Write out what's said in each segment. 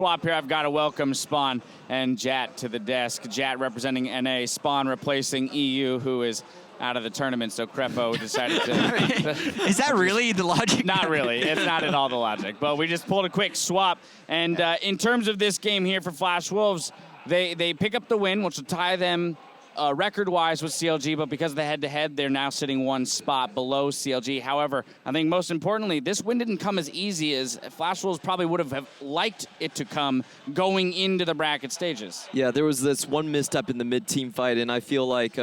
Swap here, I've got to welcome Spawn and Jat to the desk. Jat representing NA, Spawn replacing EU, who is out of the tournament, so Crepo decided to... Is that really the logic? Not really. It's not at all the logic. But we just pulled a quick swap. And in terms of this game here for Flash Wolves, they pick up the win, which will tie them record-wise with CLG, but because of the head-to-head, they're now sitting one spot below CLG. However, I think most importantly, this win didn't come as easy as Flash Wolves probably would have liked it to come going into the bracket stages. Yeah, there was this one misstep in the mid-team fight, and I feel like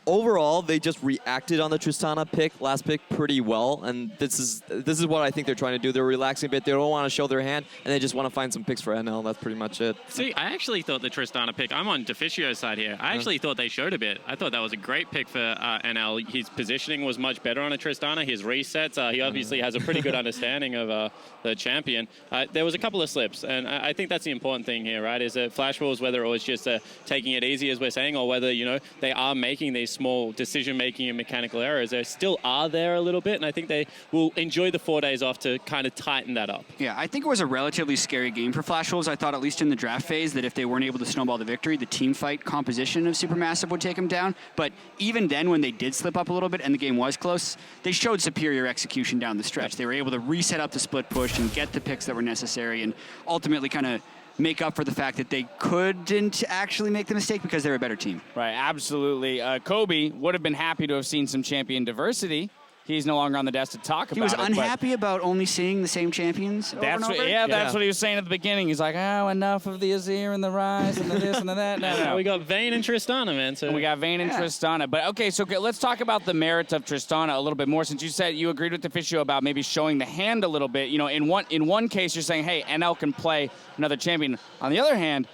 overall, they just reacted on the Tristana last pick, pretty well, and this is what I think they're trying to do. They're relaxing a bit. They don't want to show their hand, and they just want to find some picks for NL. That's pretty much it. See, I actually thought the Tristana pick, I'm on Deficio's side here. I actually thought they showed a bit. I thought that was a great pick for NL. His positioning was much better on a Tristana. His resets, he obviously has a pretty good understanding of the champion. There was a couple of slips, and I think that's the important thing here, right, is that Flash Wolves, whether it was just taking it easy, as we're saying, or whether, you know, they are making these small decision-making and mechanical errors, they still are there a little bit, and I think they will enjoy the 4 days off to kind of tighten that up. Yeah, I think it was a relatively scary game for Flash Wolves. I thought, at least in the draft phase, that if they weren't able to snowball the victory, the team fight composition of SuperMassive would take them down. But even then, when they did slip up a little bit and the game was close, they showed superior execution down the stretch. They were able to reset up the split push and get the picks that were necessary and ultimately kind of make up for the fact that they couldn't actually make the mistake because they're a better team. Right, absolutely. Kobe would have been happy to have seen some champion diversity. He's no longer on the desk to talk about it. He was unhappy about only seeing the same champions over and over? That's what he was saying at the beginning. He's like, oh, enough of the Azir and the Rise and the this and the that. No. We got Vayne and Tristana, man. So we got Vayne and Tristana. But okay, so let's talk about the merits of Tristana a little bit more. Since you said you agreed with Deficio about maybe showing the hand a little bit. You know, in one case, you're saying, hey, NL can play another champion. On the other hand,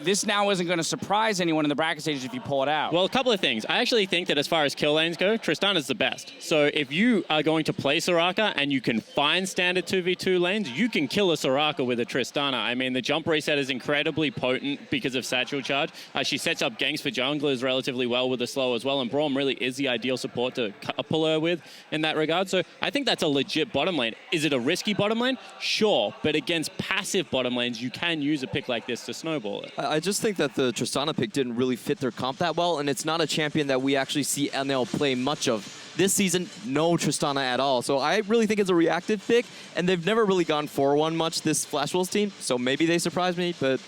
this now isn't going to surprise anyone in the bracket stages if you pull it out. Well, a couple of things. I actually think that as far as kill lanes go, Tristana's the best. So if you are going to play Soraka and you can find standard 2v2 lanes, you can kill a Soraka with a Tristana. I mean, the jump reset is incredibly potent because of satchel charge. She sets up ganks for junglers relatively well with the slow as well, and Braum really is the ideal support to couple her with in that regard. So I think that's a legit bottom lane. Is it a risky bottom lane? Sure, but against passive bottom lanes, you can use a pick like this to snowball it. I just think that the Tristana pick didn't really fit their comp that well, and it's not a champion that we actually see NL play much of. This season, no Tristana at all. So I really think it's a reactive pick, and they've never really gone 4-1 much, this Flash Wolves team, so maybe they surprised me, but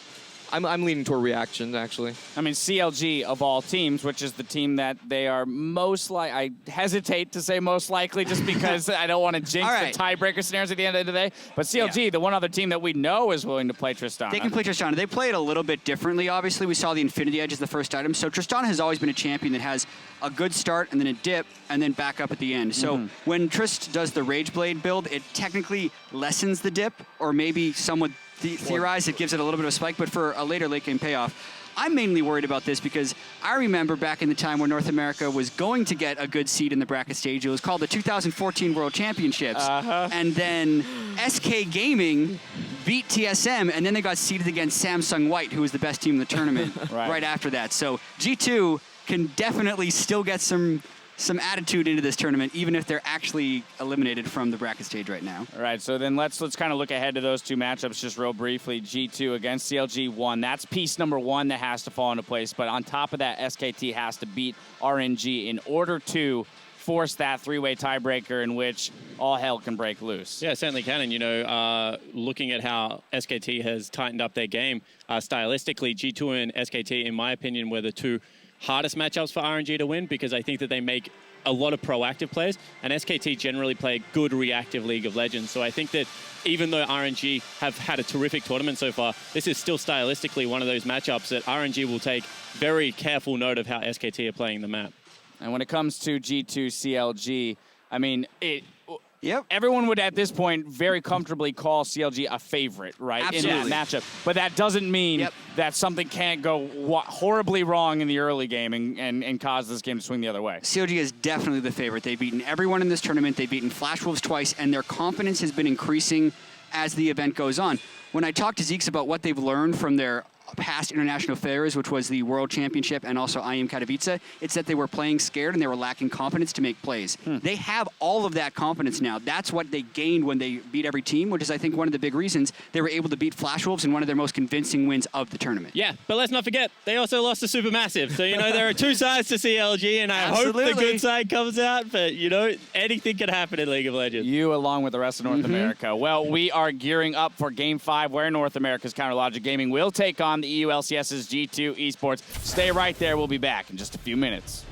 I'm leaning toward reaction, actually. I mean, CLG, of all teams, which is the team that they are most like, I hesitate to say most likely just because I don't want to jinx the tiebreaker scenarios at the end of the day. But CLG, the one other team that we know is willing to play Tristana. They can play Tristana. They play it a little bit differently, obviously. We saw the Infinity Edge as the first item. So Tristana has always been a champion that has a good start and then a dip and then back up at the end. So when Trist does the Rage Blade build, it technically lessens the dip, or maybe some would theorize it gives it a little bit of a spike, but for a later late game payoff. I'm mainly worried about this because I remember back in the time when North America was going to get a good seed in the bracket stage. It was called the 2014 World Championships. And then SK Gaming beat TSM, and then they got seeded against Samsung White, who was the best team in the tournament right after that. So G2 can definitely still get some attitude into this tournament, even if they're actually eliminated from the bracket stage right now. All right, so then let's kind of look ahead to those two matchups just real briefly. G2 against CLG1. That's piece number one that has to fall into place. But on top of that, SKT has to beat RNG in order to force that three-way tiebreaker in which all hell can break loose. Yeah, it certainly can. And, you know, looking at how SKT has tightened up their game, stylistically, G2 and SKT, in my opinion, were the two hardest matchups for RNG to win, because I think that they make a lot of proactive plays, and SKT generally play a good reactive League of Legends. So I think that even though RNG have had a terrific tournament so far, this is still stylistically one of those matchups that RNG will take very careful note of how SKT are playing the map. And when it comes to G2 CLG, I mean, everyone would at this point very comfortably call CLG a favorite, right? Absolutely. In that matchup. But that doesn't mean that something can't go horribly wrong in the early game and cause this game to swing the other way. CLG is definitely the favorite. They've beaten everyone in this tournament. They've beaten Flash Wolves twice, and their confidence has been increasing as the event goes on. When I talk to Zeeks about what they've learned from their past international failures, which was the World Championship and also IM Katowice. It's that they were playing scared and they were lacking confidence to make plays. They have all of that confidence now. That's what they gained when they beat every team, which is, I think, one of the big reasons they were able to beat Flash Wolves in one of their most convincing wins of the tournament. Yeah, but let's not forget, they also lost to SuperMassive. So, there are two sides to CLG, and I hope the good side comes out. But, anything can happen in League of Legends. You along with the rest of North America. Well, we are gearing up for Game 5, where North America's Counterlogic Gaming will take on the EULCS's G2 Esports. Stay right there. We'll be back in just a few minutes.